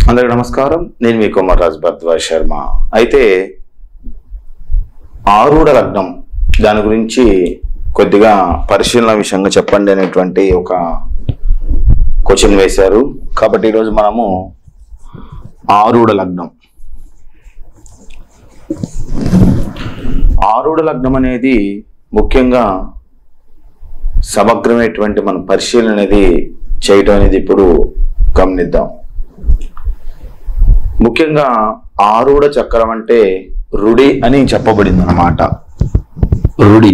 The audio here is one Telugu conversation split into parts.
అందరికీ నమస్కారం. నేను మీ కుమార్ రాజ్ భరద్వాజ్ శర్మ. అయితే ఆరూఢ లగ్నం దాని గురించి కొద్దిగా పరిశీలన విషయంగా చెప్పండి అనేటువంటి ఒక క్వశ్చన్ వేశారు. కాబట్టి ఈరోజు మనము ఆరూఢ లగ్నం అనేది ముఖ్యంగా సమగ్రమైనటువంటి మన పరిశీలన అనేది చేయటం అనేది ఇప్పుడు గమనిద్దాం. ముఖ్యంగా ఆరూఢ చక్రం అంటే రుడి అని చెప్పబడింది అన్నమాట. రుడి,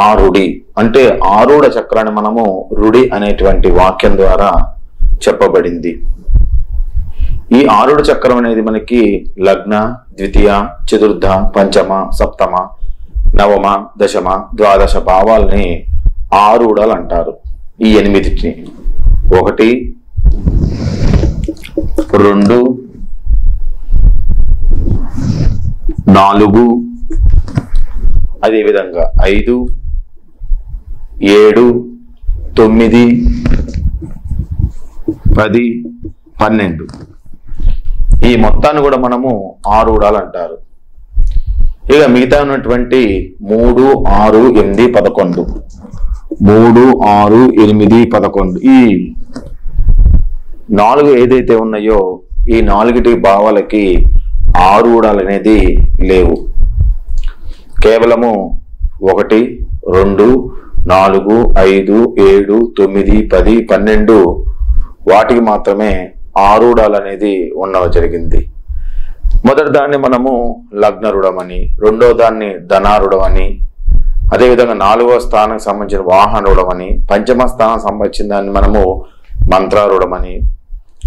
ఆరుడి అంటే ఆరూఢ చక్రాన్ని మనము రుడి అనేటువంటి వాక్యం ద్వారా చెప్పబడింది. ఈ ఆరూఢ చక్రం అనేది మనకి లగ్న, ద్వితీయ, చతుర్థ, పంచమ, సప్తమ, నవమ, దశమ, ద్వాదశ భావాల్ని ఆరూఢాలు అంటారు. ఈ 8 1 2 4 అదేవిధంగా 5 7 9 10 12 ఈ మొత్తాన్ని కూడా మనము ఆరూఢాలు అంటారు. ఇక మిగతా ఉన్నటువంటి 3 6 8 11 3 6 8 11 ఈ 4 ఏదైతే ఉన్నాయో ఈ 4 భావాలకి ఆరూఢాలు అనేది లేవు. కేవలము 1 2 4 5 7 9 10 12 వాటికి మాత్రమే ఆరూఢాలు అనేది ఉండడం జరిగింది. మొదటి దాన్ని మనము లగ్నరుడం అని, రెండో దాన్ని ధనారుడం అని, అదేవిధంగా 4వ స్థానానికి సంబంధించిన వాహనరుడం అని, పంచమ స్థానం సంబంధించిన దాన్ని మనము మంత్రారుడం అని,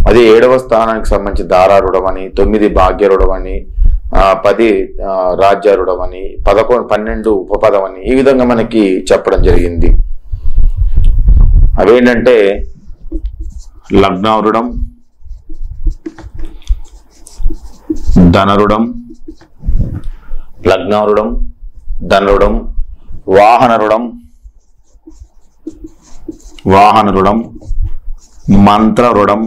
అదే 7వ స్థానానికి సంబంధించి దారారుడం అని, 9 భాగ్యరుడం అని, 10 రాజ్యారుడం అని, 11 12 ఉపపదం అని ఈ విధంగా మనకి చెప్పడం జరిగింది. అవేంటంటే లగ్నారుడం, ధనరుడం, ధనరుడం, వాహనరుడం, మంత్రరుడం,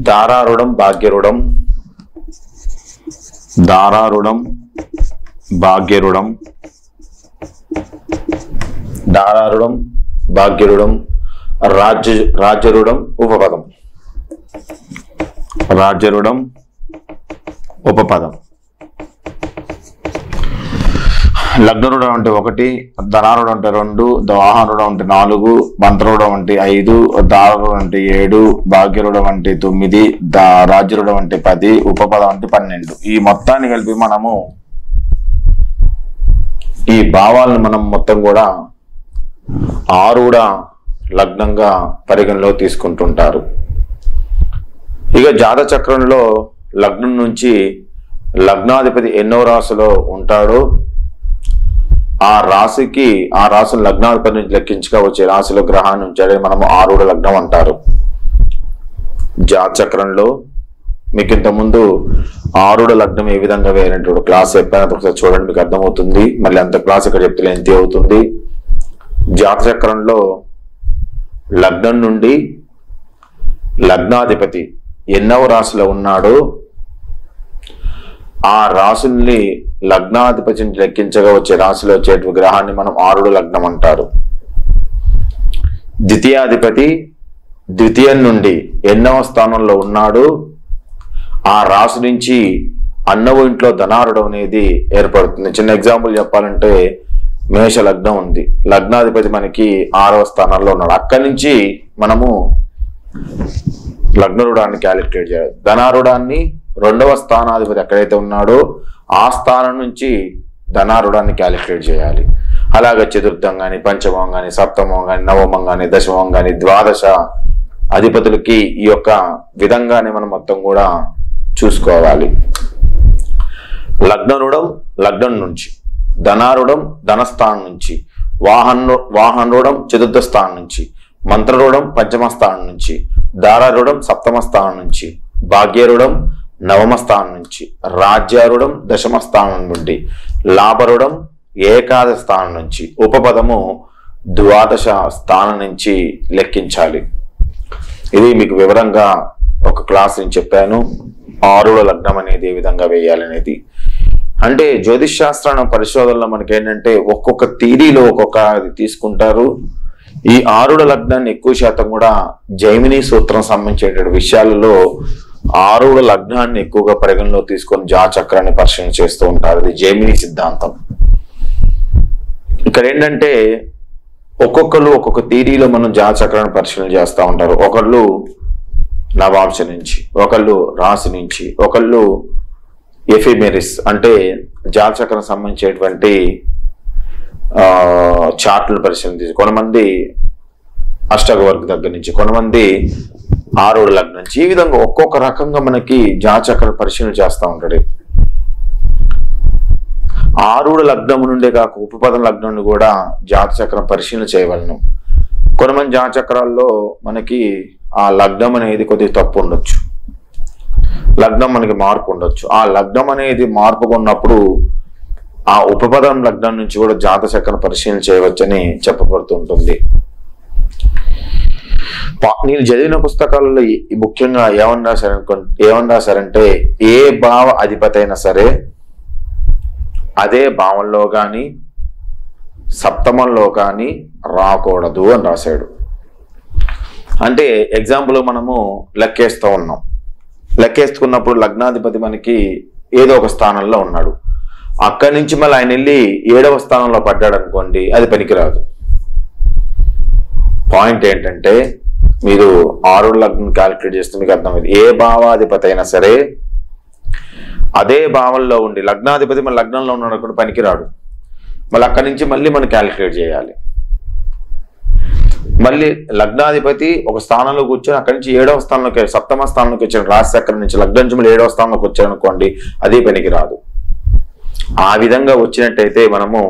దారారుడం, భాగ్యరుడం, రాజ్యరుడం, ఉపపదం. లగ్నరుడం అంటే 1, ధనారుడం అంటే 2, వాహనరుడం అంటే 4, మంత్రరుడం అంటే 5, దారుడం అంటే 7, భాగ్యరుడం అంటే 9, రాజ్యరుడం అంటే 10, ఉపపదం అంటే 12. ఈ మొత్తాన్ని కలిపి మనము ఈ భావాలను మనం మొత్తం కూడా ఆరూఢ లగ్నంగా పరిగణలో తీసుకుంటుంటారు. ఇక జాతక చక్రంలో లగ్నం నుంచి లగ్నాధిపతి ఎన్నో రాశిలో ఉంటాడో ఆ రాశులు లగ్నాధిపతి నుంచి లెక్కించగా వచ్చే రాశిలో గ్రహాన్ని ఉంచాడే మనము ఆరూఢ లగ్నం అంటారు. జాతక చక్రంలో మీకు ఇంతకుముందు ఆరూఢ లగ్నం ఏ విధంగా వేరేటువంటి క్లాస్ చెప్పాను, ఒకసారి చూడండి, మీకు అర్థమవుతుంది. మళ్ళీ అంత క్లాస్ ఇక్కడ చెప్తే ఎంత అవుతుంది. జాతక చక్రంలో లగ్నం నుండి లగ్నాధిపతి ఎన్నవ రాశిలో ఉన్నాడో ఆ రాశుల్ని లగ్నాధిపతి నుంచి లెక్కించగా వచ్చే రాశిలో వచ్చేటువంటి గ్రహాన్ని మనం ఆరూఢ లగ్నం అంటారు. ద్వితీయాధిపతి ద్వితీయం నుండి ఎన్నవ స్థానంలో ఉన్నాడు ఆ రాశి నుంచి అన్నవ ఇంట్లో ధనారుడం అనేది ఏర్పడుతుంది. చిన్న ఎగ్జాంపుల్ చెప్పాలంటే మేష లగ్నం ఉంది, లగ్నాధిపతి మనకి 6వ స్థానంలో ఉన్నాడు. అక్కడి నుంచి మనము లగ్నరుడాన్ని క్యాలిక్యులేట్ చేయాలి. ధనారుడాన్ని 2వ స్థానాధిపతి ఎక్కడైతే ఉన్నాడో ఆ స్థానం నుంచి ధనారుడాన్ని క్యాలిక్యులేట్ చేయాలి. అలాగే చతుర్థం కానీ, పంచమం కానీ, సప్తమం కానీ, నవమం కానీ, దశమం కానీ, ద్వాదశ అధిపతులకి ఈ యొక్క విధంగానే మనం మొత్తం కూడా చూసుకోవాలి. లగ్నరుడం లగ్నం నుంచి, ధనారుడం ధనస్థానం నుంచి, వాహనరుడం చతుర్థ స్థానం నుంచి, మంత్రరుడం పంచమ స్థానం నుంచి, దారారుడం సప్తమ స్థానం నుంచి, భాగ్యరుడం నవమ స్థానం నుంచి, రాజ్యారుడం దశమ స్థానం నుండి, లాభరుడం ఏకాదశ స్థానం నుంచి, ఉపపదము ద్వాదశ స్థానం నుంచి లెక్కించాలి. ఇది మీకు వివరంగా ఒక క్లాస్ నేను చెప్పాను. ఆరుడ లగ్నం అనేది ఏ విధంగా వేయాలనేది. అంటే జ్యోతిష్ శాస్త్రం పరిశోధనలో మనకి ఏంటంటే ఒక్కొక్క థియరీలో ఒక్కొక్క తీసుకుంటారు. ఈ ఆరుడ లగ్నాన్ని ఎక్కువ శాతం కూడా జైమిని సూత్రం సంబంధించిన విషయాలలో ఆరుడ లగ్నాన్ని ఎక్కువగా పరిగణలో తీసుకొని జాతచక్రాన్ని పరిశీలన చేస్తూ ఉంటారు. ఇది జైమిని సిద్ధాంతం. ఇక్కడ ఏంటంటే ఒక్కొక్కరు ఒక్కొక్క థియరీలో మనం జాతచక్రాన్ని పరిశీలన చేస్తూ ఉంటారు. ఒకళ్ళు నవాంశ నుంచి, ఒకళ్ళు రాశి నుంచి, ఒకళ్ళు ఎఫిమెరిస్ అంటే జాతచక్రం సంబంధించేటువంటి చార్ట్లను పరిశీలన చేసి, కొంతమంది అష్టక వర్గ దగ్గర నుంచి, కొంతమంది ఆరుడ లగ్నం నుంచి, ఈ విధంగా ఒక్కొక్క రకంగా మనకి జాతచక్ర పరిశీలన చేస్తూ ఉంటాడు. ఆరుడ లగ్నం నుండే కాక ఉపపదం లగ్నం కూడా జాతచక్రం పరిశీలన చేయవలను. కొంతమంది జాతచక్రాల్లో మనకి ఆ లగ్నం అనేది కొద్దిగా తప్పు ఉండొచ్చు, లగ్నం మనకి మార్పు ఉండొచ్చు. ఆ లగ్నం అనేది మార్పుగా ఉన్నప్పుడు ఆ ఉపపదం లగ్నం నుంచి కూడా జాతచక్రం పరిశీలన చేయవచ్చని చెప్పబడుతూ ఉంటుంది. నేను చదివిన పుస్తకాలలో ముఖ్యంగా ఏమని రాశారంటే ఏ భావ అధిపతి అయినా సరే అదే భావంలో కానీ సప్తమంలో కానీ రాకూడదు అని రాశాడు. అంటే ఎగ్జాంపుల్ మనము లెక్కేస్తూ ఉన్నాం. లెక్కేసుకున్నప్పుడు లగ్నాధిపతి మనకి ఏదో ఒక స్థానంలో ఉన్నాడు. అక్కడి నుంచి మళ్ళీ ఆయన వెళ్ళి 7వ స్థానంలో పడ్డాడు అనుకోండి, అది పనికిరాదు. పాయింట్ ఏంటంటే మీరు ఆరుడ లగ్నం క్యాలిక్యులేట్ చేస్తే మీకు అర్థమైంది. ఏ భావాధిపతి అయినా సరే అదే భావంలో ఉండి, లగ్నాధిపతి మన లగ్నంలో ఉన్నాడు అనుకుంటే పనికిరాడు. మళ్ళీ అక్కడి నుంచి మళ్ళీ మనం క్యాలిక్యులేట్ చేయాలి. మళ్ళీ లగ్నాధిపతి ఒక స్థానంలో కూర్చొని అక్కడి నుంచి 7వ స్థానంలోకి, సప్తమ స్థానంలోకి వచ్చాడు, రాశి చక్రం నుంచి లగ్నం నుంచి మళ్ళీ 7వ స్థానంలోకి వచ్చాడు అనుకోండి, అది పనికిరాదు. ఆ విధంగా వచ్చినట్టయితే మనము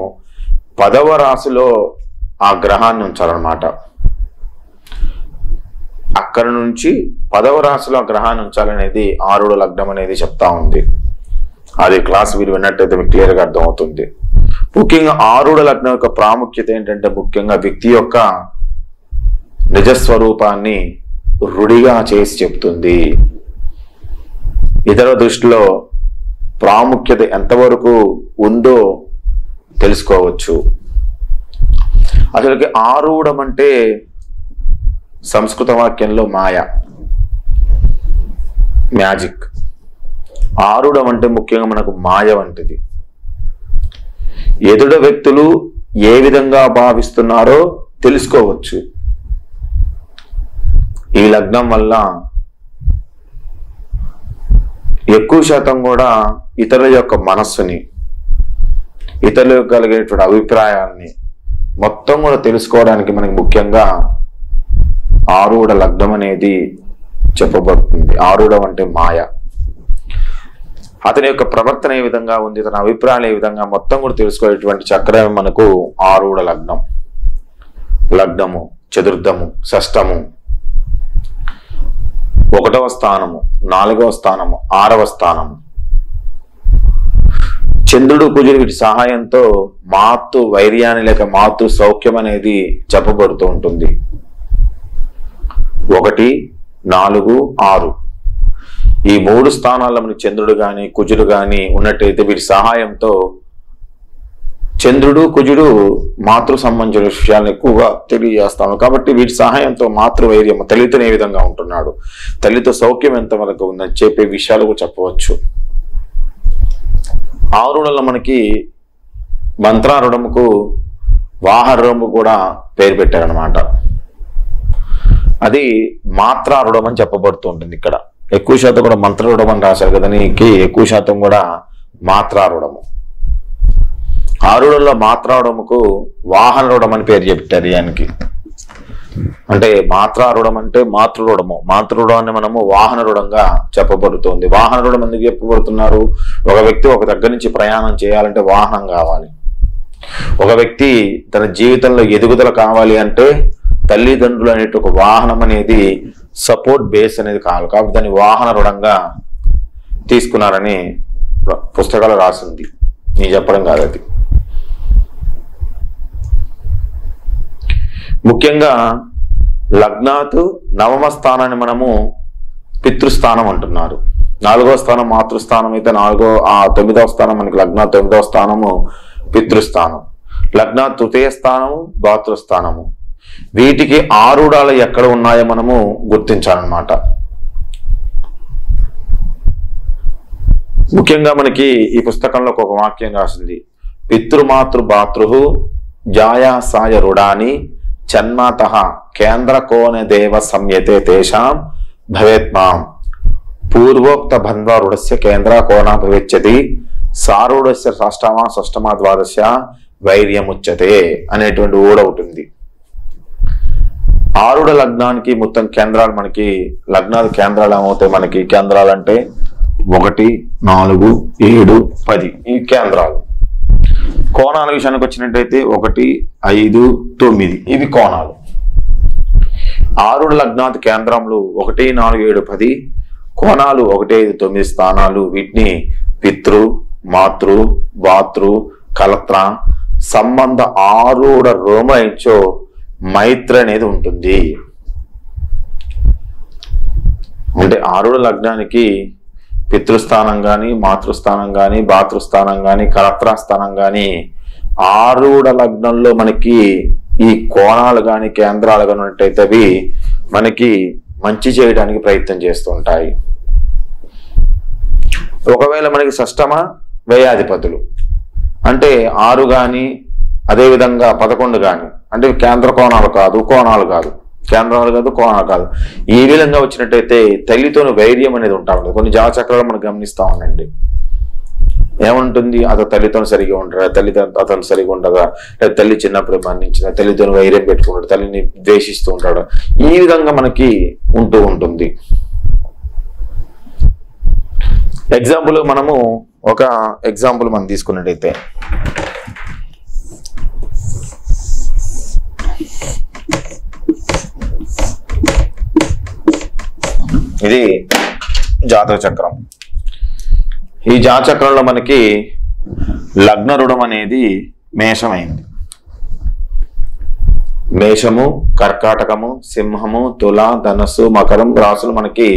10వ రాశిలో ఆ గ్రహాన్ని ఉంచాలన్నమాట. అక్కడి నుంచి 10వ రాశిలో ఆ గ్రహాన్ని ఉంచాలనేది ఆరుడ లగ్నం అనేది చెప్తా ఉంది. అది క్లాస్ మీరు విన్నట్టయితే మీకు క్లియర్గా అర్థమవుతుంది. ముఖ్యంగా ఆరుడ లగ్నం యొక్క ప్రాముఖ్యత ఏంటంటే ముఖ్యంగా వ్యక్తి యొక్క నిజస్వరూపాన్ని రుడిగా చేసి చెప్తుంది. ఇతర దృష్టిలో ప్రాముఖ్యత ఎంతవరకు ఉందో తెలుసుకోవచ్చు. అసలుకి ఆరుడం అంటే సంస్కృత వాక్యంలో మాయ, మ్యాజిక్. ఆరుడం అంటే ముఖ్యంగా మనకు మాయ వంటిది. ఎదుట వ్యక్తులు ఏ విధంగా భావిస్తున్నారో తెలుసుకోవచ్చు. ఈ లగ్నం వల్ల ఎక్కువ శాతం కూడా ఇతరుల యొక్క మనస్సుని, ఇతరులకు కలిగేటువంటి అభిప్రాయాన్ని మొత్తం కూడా తెలుసుకోవడానికి మనకి ముఖ్యంగా ఆరుడ లగ్నం అనేది చెప్పబడుతుంది. ఆరుడం అంటే మాయ. అతని యొక్క ప్రవర్తన ఏ విధంగా ఉంది, తన అభిప్రాయాలు ఏ విధంగా మొత్తం కూడా తెలుసుకునేటువంటి చక్రం మనకు ఆరుడ లగ్నం. లగ్నము, చతుర్థము, షష్టము, 1వ స్థానము, 4వ స్థానము, 6వ స్థానము. చంద్రుడు కుజుడు వీటి సహాయంతో మాతృ వైర్యాన్ని లేక మాతృ సౌఖ్యం అనేది చెప్పబడుతూ ఉంటుంది. 1, 4, 6 ఈ 3 స్థానాల్లో మనకి చంద్రుడు కానీ కుజుడు కానీ ఉన్నట్టయితే వీటి సహాయంతో చంద్రుడు కుజుడు మాతృ సంబంధించిన విషయాలను ఎక్కువగా తెలియజేస్తాను. కాబట్టి వీటి సహాయంతో మాతృవైర్యం, తల్లితో ఏ విధంగా ఉంటున్నాడు, తల్లితో సౌఖ్యం ఎంతవరకు ఉందని చెప్పే విషయాలు కూడా చెప్పవచ్చు. ఆరుడంలో మనకి మంత్రారుడముకు వాహరుడము కూడా పేరు పెట్టారనమాట. అది మాత్రారుడం అని చెప్పబడుతూ ఉంటుంది. ఇక్కడ ఎక్కువ శాతం కూడా మంత్రారుడం అని రాశారు కదా, నీకు ఎక్కువ శాతం కూడా మాత్రారుడము. ఆరుడంలో మాత్రారుడముకు వాహనరుడం అని పేరు చెప్పారు. దానికి అంటే మాత్రారుడం అంటే మాతృరుడము, మాతృరుడం అని మనము వాహనరుడంగా చెప్పబడుతుంది. వాహనరుడం ఎందుకు చెప్పబడుతున్నారు? ఒక వ్యక్తి ఒక దగ్గర నుంచి ప్రయాణం చేయాలంటే వాహనం కావాలి. ఒక వ్యక్తి తన జీవితంలో ఎదుగుదల కావాలి అంటే తల్లిదండ్రులు అనేటి ఒక వాహనం అనేది సపోర్ట్ బేస్ అనేది కావాలి. కాబట్టి దాన్ని వాహనరుడంగా తీసుకున్నారని పుస్తకాలు రాసింది, నీ చెప్పడం కాదు. అది ముఖ్యంగా లగ్నాత్ నవమ స్థానాన్ని మనము పితృస్థానం అంటున్నారు. 4వ స్థానం మాతృస్థానం అయితే 9వ స్థానం మనకి లగ్నాత్ 9వ స్థానము పితృస్థానం, లగ్నాత్ తృతీయ స్థానము భాతృస్థానము. వీటికి ఆరుడాలు ఎక్కడ ఉన్నాయో మనము గుర్తించాలన్నమాట. ముఖ్యంగా మనకి ఈ పుస్తకంలో ఒక వాక్యం రాసింది, పితృమాతృ భాతృ జాయాసాయ రుడాని చన్మాత కేంద్ర కోణ దేవ సంయతే తేషాం భవేత్మాం పూర్వోక్త బంధ్వ రుడస్య కేంద్ర కోణ భవిష్యతి సారూఢస్య షష్టమ ద్వాదశ వైర్యముచ్యతే అనేటువంటి ఒకటి ఉంది. ఆరుడ లగ్నానికి మొత్తం కేంద్రాలు మనకి లగ్నాలు కేంద్రాలు ఏమవుతాయి? మనకి కేంద్రాలు అంటే 1, 4, 7, 10 ఈ కేంద్రాలు. కోణాల విషయానికి వచ్చినట్టయితే 1, 5, 9 ఇవి కోణాలు. ఆరుడ లగ్నాత్ కేంద్రములు 1, 4, 7, 10 కోణాలు 1, 5, 9 స్థానాలు. వీటిని పితృ మాతృ భాతృ కలత్ర సంబంధ ఆరుడ రోమయించో మైత్ర అనేది ఉంటుంది. అంటే ఆరుడ లగ్నానికి పితృస్థానం కానీ మాతృస్థానం కానీ భాతృస్థానం కానీ కలత్రాస్థానం కానీ ఆరుడ లగ్నంలో మనకి ఈ కోణాలు కానీ కేంద్రాలు కానీ ఉన్నట్టయితే అవి మనకి మంచి చేయడానికి ప్రయత్నం చేస్తుంటాయి. ఒకవేళ మనకి షష్టమ వ్యయాధిపతులు అంటే 6 కానీ అదేవిధంగా 11 కానీ అంటే కేంద్ర కోణాలు కాదు కేంద్రాలు కాదు కోణాలు కాదు ఈ విధంగా వచ్చినట్టయితే తల్లితోని వైర్యం అనేది ఉంటా ఉంటుంది. కొన్ని జాతచక్రాలు మనం గమనిస్తా ఉండండి, ఏముంటుంది? అతను తల్లితో సరిగా ఉంటాడా, అతను సరిగా ఉండదా, లేదా తల్లి చిన్నప్పుడు మరణించిన తల్లితో వైర్యం పెట్టుకుంటాడు, తల్లిని ద్వేషిస్తూ ఉంటాడు. ఈ విధంగా మనకి ఉంటూ ఉంటుంది. ఎగ్జాంపుల్ మనము ఒక ఎగ్జాంపుల్ మనం తీసుకున్నట్టయితే ఇది జాతక చక్రం. ఈ జాతక చక్రంలో మనకి లగ్న రుణం అనేది మేషమైంది. మేషము, కర్కాటకము, సింహము, తుల, ధనస్సు, మకరం రాసులు మనకి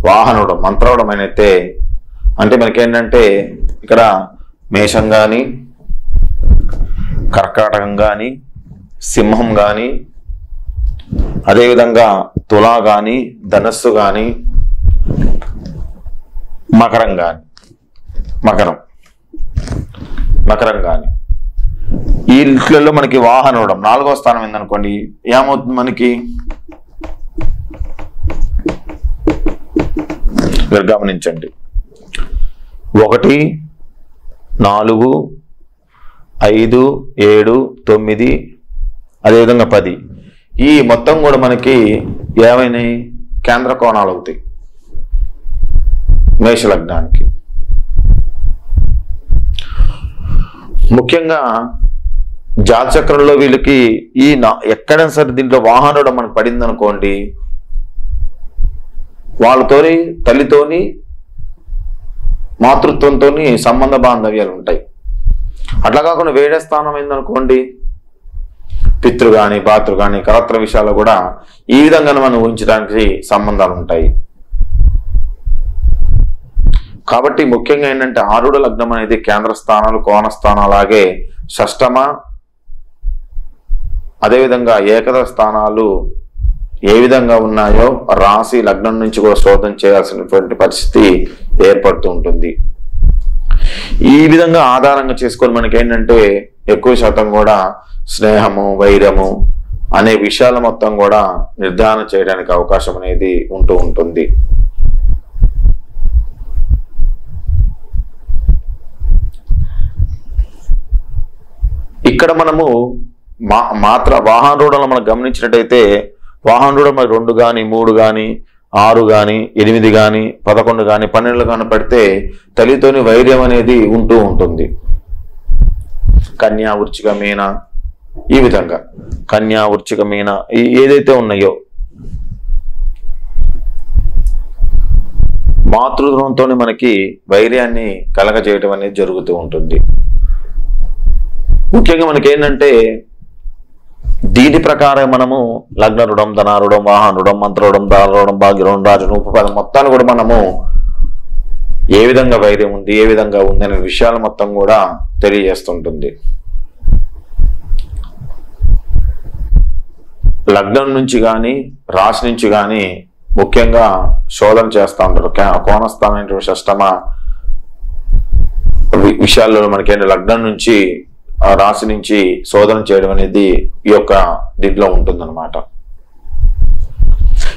వాహనుడం మంత్రవడం అయితే అంటే మనకేంటంటే ఇక్కడ మేషం కానీ కర్కాటకం కానీ సింహం కానీ అదేవిధంగా తులా కానీ ధనస్సు కానీ మకరం కానీ ఈ లిస్టులలో మనకి వాహనోడం 4వ స్థానం ఏందనుకోండి, ఏమవుతుంది మనకి? మీరు గమనించండి, 1, 4, 5, 7, 9 అదేవిధంగా 10 ఈ మొత్తం కూడా మనకి ఏమైనాయి? కేంద్ర కోణాలు అవుతాయి మేషలగ్నానికి. ముఖ్యంగా జాతచక్రంలో వీళ్ళకి ఈ ఎక్కడైనా సరే దీంట్లో వాహనుడు మనకు పడింది అనుకోండి, వాళ్ళతోని తల్లితోని మాతృత్వంతోని సంబంధ బాంధవ్యాలు ఉంటాయి. అట్లా కాకుండా వేరే స్థానం అయిందనుకోండి, పితృ కానీ భాతృ కానీ కలత్ర విషయాలు కూడా ఈ విధంగా మనం ఊహించడానికి సంబంధాలు ఉంటాయి. కాబట్టి ముఖ్యంగా ఏంటంటే ఆరుడ లగ్నం అనేది కేంద్ర స్థానాలు కోణ స్థానాలు అలాగే షష్టమ అదేవిధంగా ఏకద స్థానాలు ఏ విధంగా ఉన్నాయో రాశి లగ్నం నుంచి కూడా శోధన చేయాల్సినటువంటి పరిస్థితి ఏర్పడుతూ ఉంటుంది. ఈ విధంగా ఆధారంగా చేసుకొని మనకి ఏంటంటే ఎక్కువ శాతం కూడా స్నేహము వైరము అనే విషయాల మొత్తం కూడా నిర్ధారణ చేయడానికి అవకాశం అనేది ఉంటూ ఉంటుంది. ఇక్కడ మనము వాహన రూఢంలో మనం గమనించినట్టయితే వాహన రూఢం మరి 2 కానీ 3 కానీ 6 కానీ 8 కానీ 11 కానీ 12 కానీ పడితే తల్లితోని వైర్యం అనేది ఉంటూ ఉంటుంది. కన్యా వృశ్చిక మీన ఈ విధంగా కన్యా వృశ్చిక మీన ఏదైతే ఉన్నాయో మాతృత్వంతో మనకి వైర్యాన్ని కలగజేయటం అనేది జరుగుతూ ఉంటుంది. ముఖ్యంగా మనకి ఏంటంటే దీని ప్రకారం మనము లగ్న రుణం, ధనారుణం, వాహన రుణం, మంత్ర రుణం, దాన రుణం, భాగ్య రుణం, రాజు ఉపపదం మొత్తాన్ని కూడా మనము ఏ విధంగా వైర్యం ఉంది, ఏ విధంగా ఉంది అనే విషయాలు మొత్తం కూడా తెలియజేస్తుంటుంది. లగ్నం నుంచి కానీ రాశి నుంచి కానీ ముఖ్యంగా శోధన చేస్తూ ఉంటారు. కోణస్థానం షష్టమ విషయాల్లో మనకేంటి లగ్నం నుంచి రాశి నుంచి శోధన చేయడం అనేది ఈ యొక్క దీంట్లో ఉంటుందన్నమాట.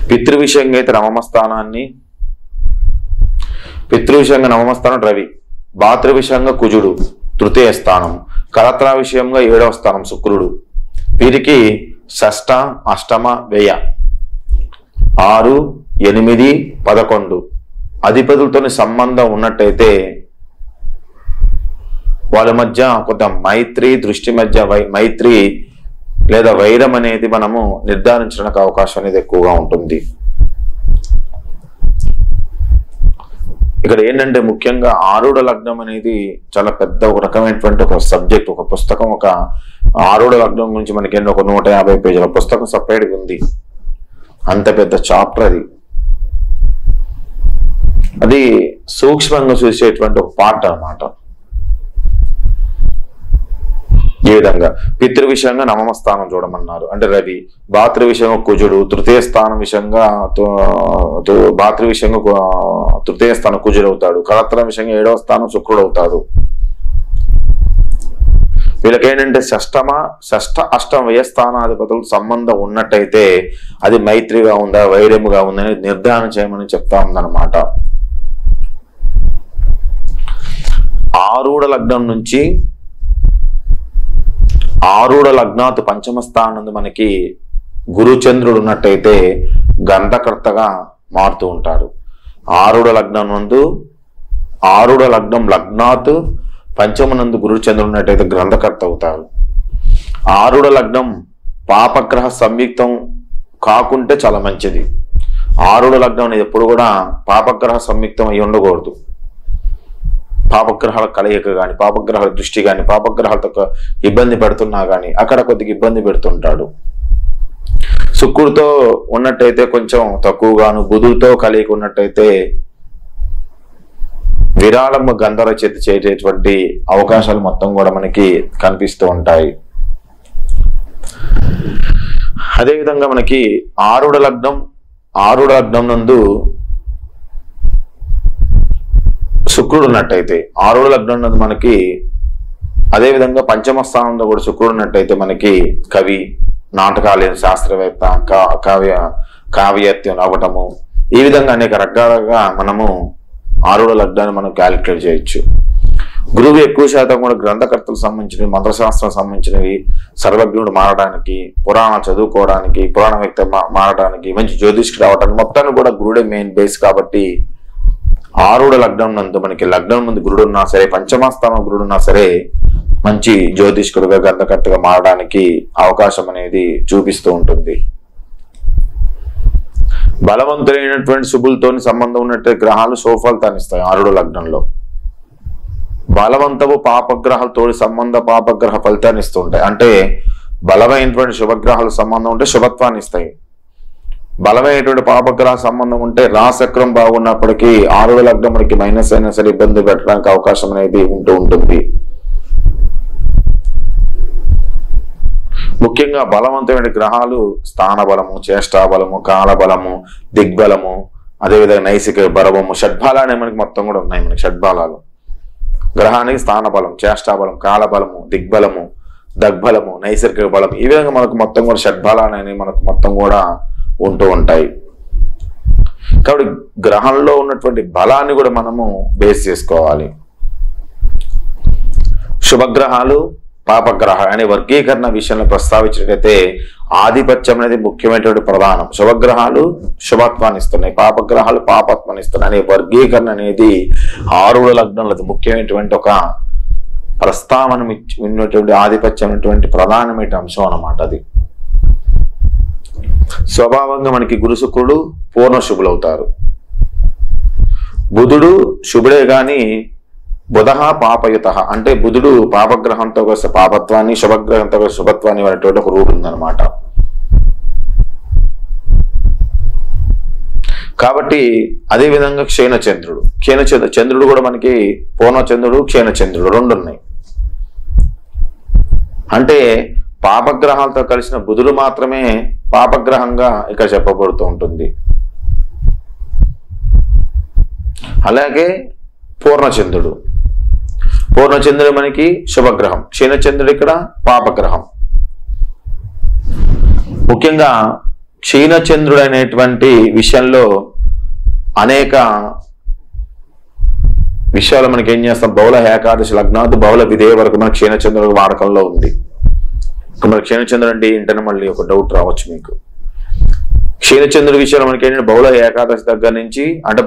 పితృవిషయంగా అయితే నవమస్థానాన్ని, పితృవిషయంగా నవమస్థానం రవి, భాతృవిషయంగా కుజుడు తృతీయ స్థానం, కలత్ర విషయంగా 7వ స్థానం శుక్రుడు. వీరికి షష్ట, అష్టమ, వ్యయ 6, 8, 11 అధిపతులతో సంబంధం ఉన్నట్టయితే వాళ్ళ మధ్య కొంత మైత్రి, దృష్టి మధ్య మైత్రి లేదా వైరం అనేది మనము నిర్ధారించడానికి అవకాశం అనేది ఎక్కువగా ఉంటుంది. ఇక్కడ ఏంటంటే ముఖ్యంగా ఆరుడ లగ్నం అనేది చాలా పెద్ద ఒక రకమైనటువంటి ఒక సబ్జెక్ట్, ఒక పుస్తకం. ఒక ఆరుడ లగ్నం గురించి మనకి ఒక 150 పేజీల పుస్తకం సపరేట్గా ఉంది. అంత పెద్ద చాప్టర్ అది. అది సూక్ష్మంగా చూసేటువంటి ఒక పార్ట్ అన్నమాట. ఈ విధంగా పితృ విషయంగా నవమ స్థానం చూడమన్నారు అంటే రవి, భాతృ విషయంగా కుజుడు, తృతీయ స్థానం విషయంగా భాతృ విషయంగా తృతీయ స్థానం కుజుడు అవుతాడు, కలత్ర విషయంగా 7వ స్థానం శుక్రుడు అవుతాడు. వీళ్ళకేంటంటే షష్ట అష్టమ వ్యయస్థానాధిపతులకు సంబంధం ఉన్నట్టయితే అది మైత్రిగా ఉందా, వైర్యముగా ఉందని నిర్ధారణ చేయమని చెప్తా ఉందన్నమాట. ఆరూఢ లగ్నం నుంచి ఆరూఢ లగ్నాత్ పంచమ స్థానం మనకి గురుచంద్రుడు ఉన్నట్టయితే గంధకర్తగా మారుతూ ఉంటారు. ఆరూఢ లగ్నం నందు ఆరూఢ లగ్నం లగ్నాత్ పంచమనందు గురుచంద్రుడు ఉన్నట్టయితే గ్రంథకర్త అవుతారు. ఆరూఢ లగ్నం పాపగ్రహ సంయుక్తం కాకుంటే చాలా మంచిది. ఆరూఢ లగ్నం అనేది ఎప్పుడు కూడా పాపగ్రహ సంయుక్తం అయి ఉండకూడదు. పాపగ్రహాల కలయిక కానీ, పాపగ్రహాల దృష్టి కానీ, పాపగ్రహాలతో ఇబ్బంది పెడుతున్నా కానీ అక్కడ కొద్దిగా ఇబ్బంది పెడుతుంటాడు. శుక్రుడితో ఉన్నట్టయితే కొంచెం తక్కువగాను, బుధుడితో కలయిక ఉన్నట్టయితే విరాళం గంధరచయిత చేసేటువంటి అవకాశాలు మొత్తం కూడా మనకి కనిపిస్తూ ఉంటాయి. అదేవిధంగా మనకి ఆరూఢ లగ్నం నందు శుక్రుడు ఉన్నట్టయితే ఆరూఢ లగ్నం నందు మనకి అదేవిధంగా పంచమ స్థానంలో కూడా శుక్రుడు ఉన్నట్టయితే మనకి కవి, నాటకాలు, శాస్త్రవేత్త, కావ్యత్యం అవ్వటము, ఈ విధంగా అనేక రకాలుగా మనము ఆరూఢ లగ్నాన్ని మనం క్యాలిక్యులేట్ చేయొచ్చు. గురువు ఎక్కువ శాతం కూడా గ్రంథకర్తలకు సంబంధించినవి, మంత్రశాస్త్రం సంబంధించినవి, సర్వజ్ఞుడు మారడానికి, పురాణ చదువుకోవడానికి, పురాణ వ్యక్తి మారడానికి, మంచి జ్యోతిష్కుడు అవడానికి మొత్తాన్ని కూడా గురుడే మెయిన్ బేస్. కాబట్టి ఆరూఢ లగ్నం నందు మనకి లగ్నం ముందు గురుడు ఉన్నా సరే, పంచమస్థానం గురుడు ఉన్నా సరే మంచి జ్యోతిష్కుడుగా గ్రంథకర్తగా మారడానికి అవకాశం అనేది చూపిస్తూ ఉంటుంది. బలవంతులైనటువంటి శుభులతో సంబంధం ఉన్నట్టు గ్రహాలు శుభఫలితాన్ని ఇస్తాయి. ఆరూఢ లగ్నంలో బలవంతపు పాపగ్రహాలతో సంబంధ పాపగ్రహ ఫలితాన్ని ఇస్తుంటాయి. అంటే బలమైనటువంటి శుభగ్రహాల సంబంధం ఉంటే శుభత్వాన్ని ఇస్తాయి. బలమైనటువంటి పాపగ్రహ సంబంధం ఉంటే రాశక్రం బాగున్నప్పటికీ ఆరూఢ లగ్నం మనకి మైనస్ అయినా సరే ఇబ్బంది పెట్టడానికి అవకాశం అనేది ఉంటూ ఉంటుంది. ముఖ్యంగా బలవంతమైన గ్రహాలు స్థాన బలము, చేష్టా బలము, కాల బలము, దిగ్బలము, అదేవిధంగా నైసిక బలము, షడ్బలాలు మనకి మొత్తం కూడా ఉన్నాయి. మనకి షడ్బలాలు గ్రహానికి స్థాన బలం, చేష్టా బలం, కాల బలము, దిగ్బలము, దగ్బలము, నైసర్గిక బలం, ఈ విధంగా మనకు మొత్తం కూడా షడ్బలాలు అనేవి మనకు మొత్తం కూడా ఉంటూ ఉంటాయి. కాబట్టి గ్రహంలో ఉన్నటువంటి బలాన్ని కూడా మనము బేస్ చేసుకోవాలి. శుభగ్రహాలు, పాపగ్రహ అనే వర్గీకరణ విషయంలో ప్రస్తావించినట్లయితే ఆధిపత్యం అనేది ముఖ్యమైనటువంటి ప్రధానం. శుభగ్రహాలు శుభత్వాన్ని ఇస్తున్నాయి, పాపగ్రహాలు పాపత్వాన్ని ఇస్తున్నాయి అనే వర్గీకరణ అనేది ఆరూఢ లగ్నంలో ముఖ్యమైనటువంటి ఒక ప్రస్తావన ఉన్నటువంటి ఆధిపత్యం అనేటువంటి ప్రధానమైన అంశం అన్నమాట. అది స్వభావంగా మనకి గురు శుక్రుడు పూర్ణ శుభులు అవుతారు. బుధుడు శుభుడే గాని బుధ పాపయుత అంటే బుధుడు పాపగ్రహంతో కలిసి పాపత్వాన్ని, శుభగ్రహంతో కలిసి శుభత్వాన్ని అనేటువంటి ఒక రూట్ ఉందన్నమాట. కాబట్టి అదే విధంగా క్షీణచంద్రుడు, చంద్రుడు కూడా మనకి పూర్ణచంద్రుడు, క్షీణచంద్రుడు రెండు ఉన్నాయి. అంటే పాపగ్రహాలతో కలిసిన బుధుడు మాత్రమే పాపగ్రహంగా ఇక్కడ చెప్పబడుతూ ఉంటుంది. అలాగే పూర్ణచంద్రుడు మనకి శుభగ్రహం, క్షీణచంద్రుడు ఇక్కడ పాపగ్రహం. ముఖ్యంగా క్షీణచంద్రుడు అనేటువంటి విషయంలో అనేక విషయాలు మనకి ఏం చేస్తాం, బహుళ ఏకాదశి లగ్నాలు బహుళ విధేయ వరకు మన క్షీణచంద్రుడు వాడకంలో ఉంది. మన క్షీణచంద్రుడు అంటే ఏంటనే మళ్ళీ ఒక డౌట్ రావచ్చు మీకు. క్షీణచంద్రుడి విషయంలో మనకి ఏంటంటే బహుళ ఏకాదశి దగ్గర నుంచి అంటే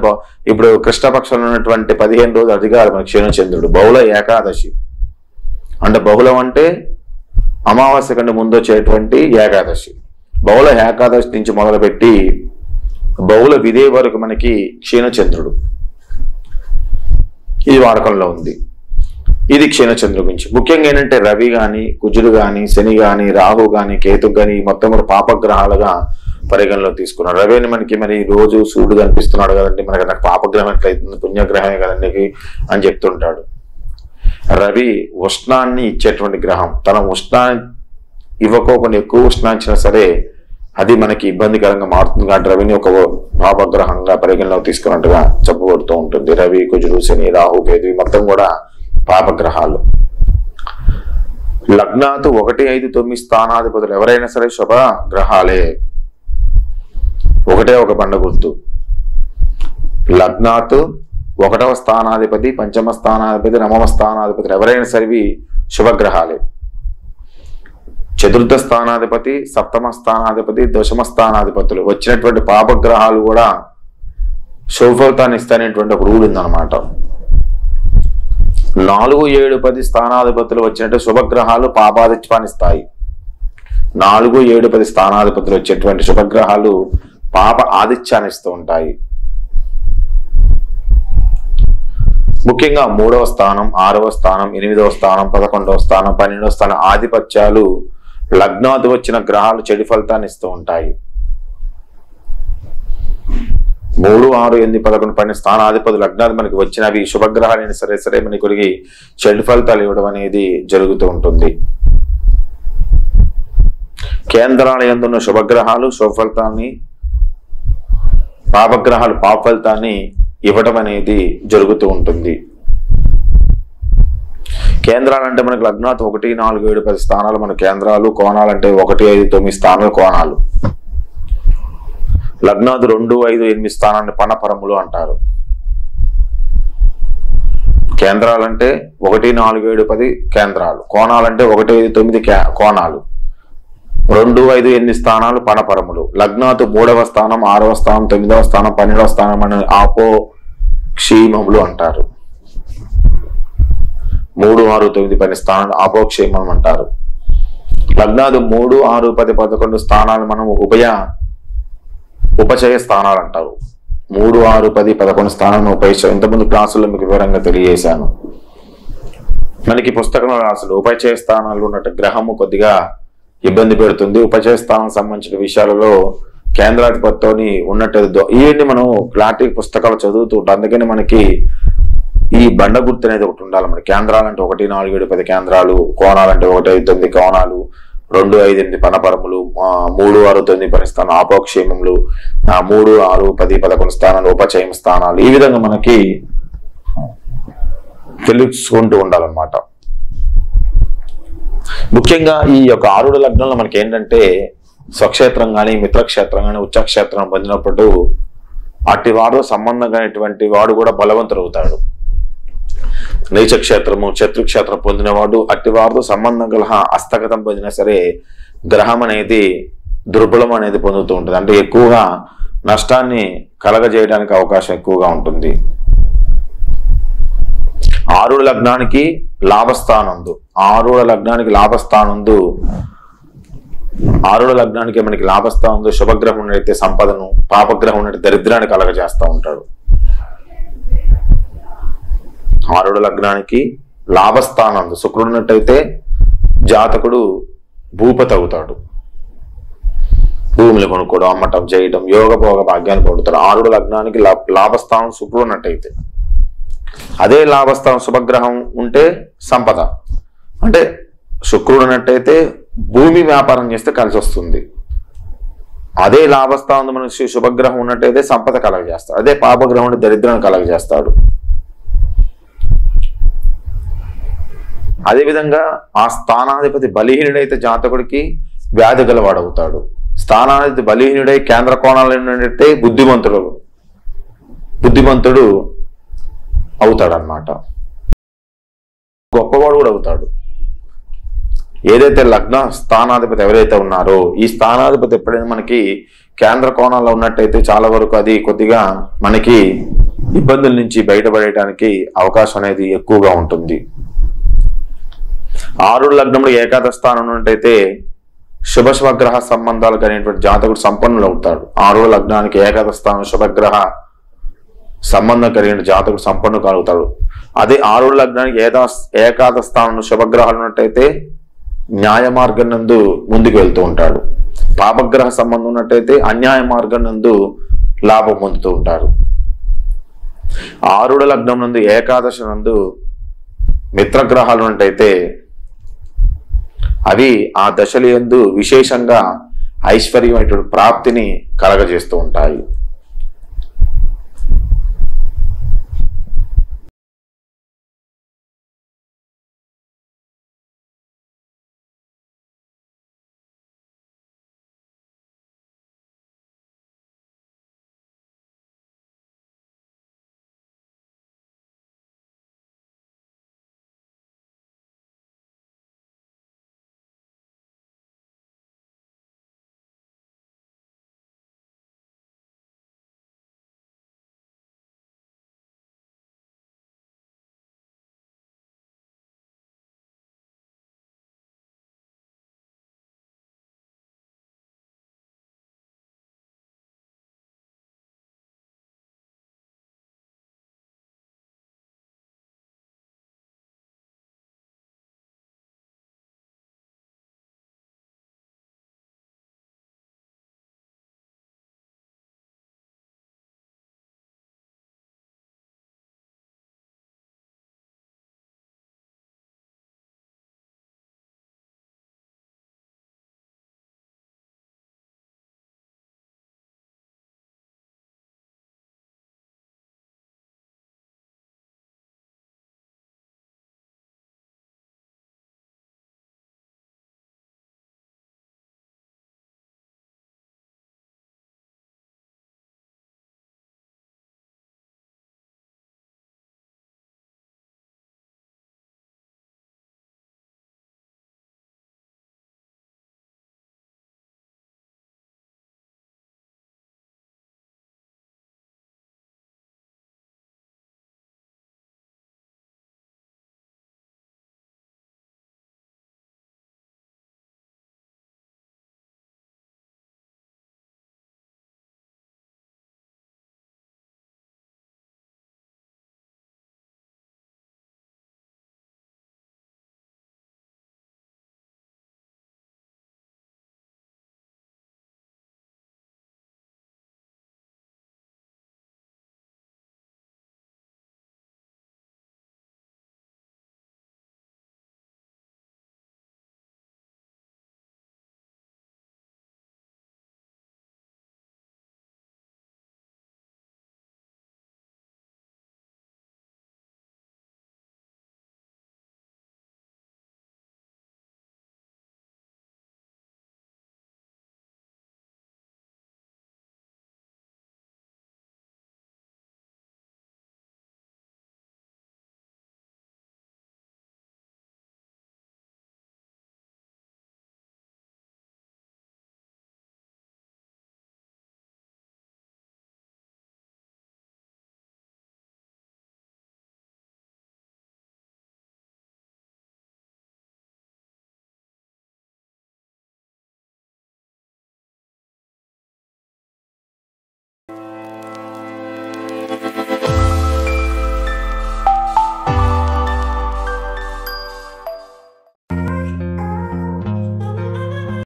ఇప్పుడు కృష్ణపక్షంలో ఉన్నటువంటి 15 రోజులు అధికారం మన క్షీణచంద్రుడు. బహుళ ఏకాదశి అంటే బహుళం అంటే అమావాస్య కంటే ముందు వచ్చేటువంటి ఏకాదశి. బహుళ ఏకాదశి నుంచి మొదలుపెట్టి బహుళ విధేయ వరకు మనకి క్షీణచంద్రుడు ఇది వాడకంలో ఉంది. ఇది క్షీణచంద్రుడి గురించి. ముఖ్యంగా ఏంటంటే రవి గాని, కుజుడు గాని, శని గాని, రాహు గాని, కేతు గాని మొత్తం కూడా పాపగ్రహాలుగా పరిగణలో తీసుకున్నాడు. రవిని మనకి మరి రోజు సూర్యుడు కనిపిస్తున్నాడు కదండి, మనకి నాకు పాపగ్రహం ఎట్లయితుంది, పుణ్యగ్రహమే కదండి అని చెప్తుంటాడు. రవి ఉష్ణాన్ని ఇచ్చేటువంటి గ్రహం. తన ఉష్ణాన్ని ఇవ్వకోకుండా ఎక్కువ ఉష్ణాన్ని ఇచ్చినా సరే అది మనకి ఇబ్బందికరంగా మారుతుంది. కాబట్టి రవిని ఒక పాపగ్రహంగా పరిగణలో తీసుకున్నట్టుగా చెప్పబడుతూ ఉంటుంది. రవి, కుజుడు, శని, రాహు, కేతు మొత్తం కూడా పాపగ్రహాలు. లగ్నాతు 1, 5, 9 స్థానాధిపతులు ఎవరైనా సరే శుభ గ్రహాలే. ఒకటే ఒక బండ గుర్తు. లగ్నాతు 1వ స్థానాధిపతి, 5వ స్థానాధిపతి, 9వ స్థానాధిపతులు ఎవరైనా సరే శుభగ్రహాలే. 4వ స్థానాధిపతి, 7వ స్థానాధిపతి, 10వ స్థానాధిపతులు వచ్చినటువంటి పాపగ్రహాలు కూడా శుభ ఫలితాన్ని ఇస్తానేటువంటి ఒక రూల్ ఉందన్నమాట. 4, 7, 10 స్థానాధిపతులు వచ్చినట్టు శుభగ్రహాలు పాపాదిత్యాన్ని ఇస్తాయి. 4, 7, 10 స్థానాధిపతులు వచ్చేటువంటి శుభగ్రహాలు పాప ఆదిత్యాన్ని ఇస్తూ ఉంటాయి. ముఖ్యంగా 3వ స్థానం, 6వ స్థానం, 8వ స్థానం, 11వ స్థానం, 12వ స్థానం ఆధిపత్యాలు లగ్నాది వచ్చిన గ్రహాలు చెడు ఫలితాన్ని ఇస్తూ ఉంటాయి. 3, 6, 8, 11, 12 స్థానాధిపతులు లగ్నాది మనకి వచ్చినవి శుభగ్రహాలైన సరే మనకి కొరిగి చెడు ఫలితాలు ఇవ్వడం అనేది జరుగుతూ ఉంటుంది. కేంద్రాల యందున్న శుభగ్రహాలు శుభ ఫలితాన్ని, పాపగ్రహాలు పాప ఫలితాన్ని ఇవ్వడం అనేది జరుగుతూ ఉంటుంది. కేంద్రాలు అంటే మనకి లగ్నాత్ 1, 4, 7, 10 స్థానాలు మన కేంద్రాలు. కోణాలు అంటే 1, 5, 9 స్థానాలు కోణాలు. లగ్నాత్ 2, 5, 8 స్థానాన్ని పనపరములు అంటారు. కేంద్రాలంటే 1, 4, 7, 10 కేంద్రాలు. కోణాలంటే 1, 5, 9 కోణాలు. 2, 5, 8 స్థానాలు పనపరములు. లగ్నాత్ 3వ స్థానం, 6వ స్థానం, 9వ స్థానం, 12వ స్థానం అని ఆపోక్షీమములు అంటారు. 3, 6, 9, 10 స్థానాలు ఆపోక్షేమం అంటారు. లగ్నాదు 3, 6, 10, 11 స్థానాలు మనం ఉపచయ స్థానాలు అంటారు. 3, 6, 10, 11 స్థానాలను ఉపచయ. ఇంతకుముందు క్లాసుల్లో మీకు వివరంగా తెలియజేశాను. మనకి పుస్తకంలో రాసులు ఉపచయ స్థానాలు ఉన్నట్టు గ్రహము కొద్దిగా ఇబ్బంది పెడుతుంది. ఉపచయ స్థానం సంబంధించిన విషయాలలో కేంద్రాధిపతితోని ఉన్నట్టు ఇవన్నీ మనం క్లారిటీ పుస్తకాలు చదువుతూ ఉంటాం. అందుకని మనకి ఈ బండ గుర్తు అనేది ఒకటి ఉండాలి. మన కేంద్రాలంటే 1, 4, 7, 10 కేంద్రాలు. కోణాలంటే 1, 5, 9 కోణాలు. 2, 5, 8 పనపరములు. 3, 6, 9, 10 స్థానాలు ఆపోక్షేమములు. 3, 6, 10, 11 స్థానాలు ఉపచయం స్థానాలు. ఈ విధంగా మనకి తెలుసుకుంటూ ఉండాలన్నమాట. ముఖ్యంగా ఈ యొక్క ఆరుడ లగ్నంలో మనకి ఏంటంటే స్వక్షేత్రం కానీ, మిత్రక్షేత్రం కానీ, ఉచ్చక్షేత్రం పొందినప్పుడు అట్టి వారితో సంబంధం కానిటువంటి వాడు కూడా బలవంతుడు అవుతాడు. నీచక్షేత్రము, శత్రుక్షేత్రం పొందినవాడు అట్టి వారితో సంబంధం గల హస్తగతం పొందినా సరే గ్రహం అనేది దుర్బలం అనేది పొందుతూ ఉంటుంది. అంటే ఎక్కువగా నష్టాన్ని కలగజేయడానికి అవకాశం ఎక్కువగా ఉంటుంది. ఆరుడ లగ్నానికి లాభస్థానందు, ఆరుడ లగ్నానికి లాభస్థానందు, ఆరుడ లగ్నానికి మనకి లాభస్థానందు శుభగ్రహం ఉన్నట్టయితే సంపదను, పాపగ్రహం ఉన్నట్టు దరిద్రాన్ని కలగజేస్తూ ఉంటాడు. ఆరుడ లగ్నానికి లాభస్థానం శుక్రుడు ఉన్నట్టయితే జాతకుడు భూపతి అవుతాడు. భూములు కొనుక్కోవడం, అమ్మటం చేయడం, యోగభోగ భాగ్యాన్ని పొందుతాడు. ఆరుడ లగ్నానికి లాభస్థానం శుక్రుడు ఉన్నట్టయితే. అదే లాభస్థానం శుభగ్రహం ఉంటే సంపద, అంటే శుక్రుడు ఉన్నట్టయితే భూమి వ్యాపారం చేస్తే కలిసి వస్తుంది. అదే లాభస్థానం మనిషి శుభగ్రహం ఉన్నట్టయితే సంపద కలగజేస్తాడు. అదే పాపగ్రహం దరిద్రాన్ని కలగజేస్తాడు. అదేవిధంగా ఆ స్థానాధిపతి బలహీనుడైతే జాతకుడికి వ్యాధి గలవాడవుతాడు. స్థానాధిపతి బలహీనుడై కేంద్ర కోణాలు ఏంటంటే బుద్ధిమంతుడు అవుతాడనమాట. గొప్పవాడు కూడా అవుతాడు. ఏదైతే లగ్న స్థానాధిపతి ఎవరైతే ఉన్నారో ఈ స్థానాధిపతి ఎప్పుడైనా మనకి కేంద్ర కోణాల్లో ఉన్నట్టయితే చాలా వరకు అది కొద్దిగా మనకి ఇబ్బందుల నుంచి బయటపడేయడానికి అవకాశం అనేది ఎక్కువగా ఉంటుంది. ఆరుడు లగ్నంలో ఏకాదశ స్థానం ఉన్నట్టయితే శుభగ్రహ సంబంధాలు కలిగినటువంటి జాతకుడు సంపన్నులు అవుతాడు. ఆరుడు లగ్నానికి ఏకాదశ స్థానం శుభగ్రహ సంబంధం కలిగిన జాతకుడు సంపన్ను కలుగుతాడు. అదే ఆరుడు లగ్నానికి ఏకాదశ స్థానం శుభగ్రహాలు ఉన్నట్టయితే న్యాయ మార్గం నందు ముందుకు వెళ్తూ ఉంటాడు. పాపగ్రహ సంబంధం ఉన్నట్టయితే అన్యాయ మార్గం నందు లాభం పొందుతూ ఉంటారు. ఆరుడ లగ్నం నందు ఏకాదశి నందు మిత్రగ్రహాలు ఉన్నట్టయితే అవి ఆ దశల యందు విశేషంగా ఐశ్వర్యమైనటువంటి ప్రాప్తిని కలగజేస్తూ ఉంటాయి.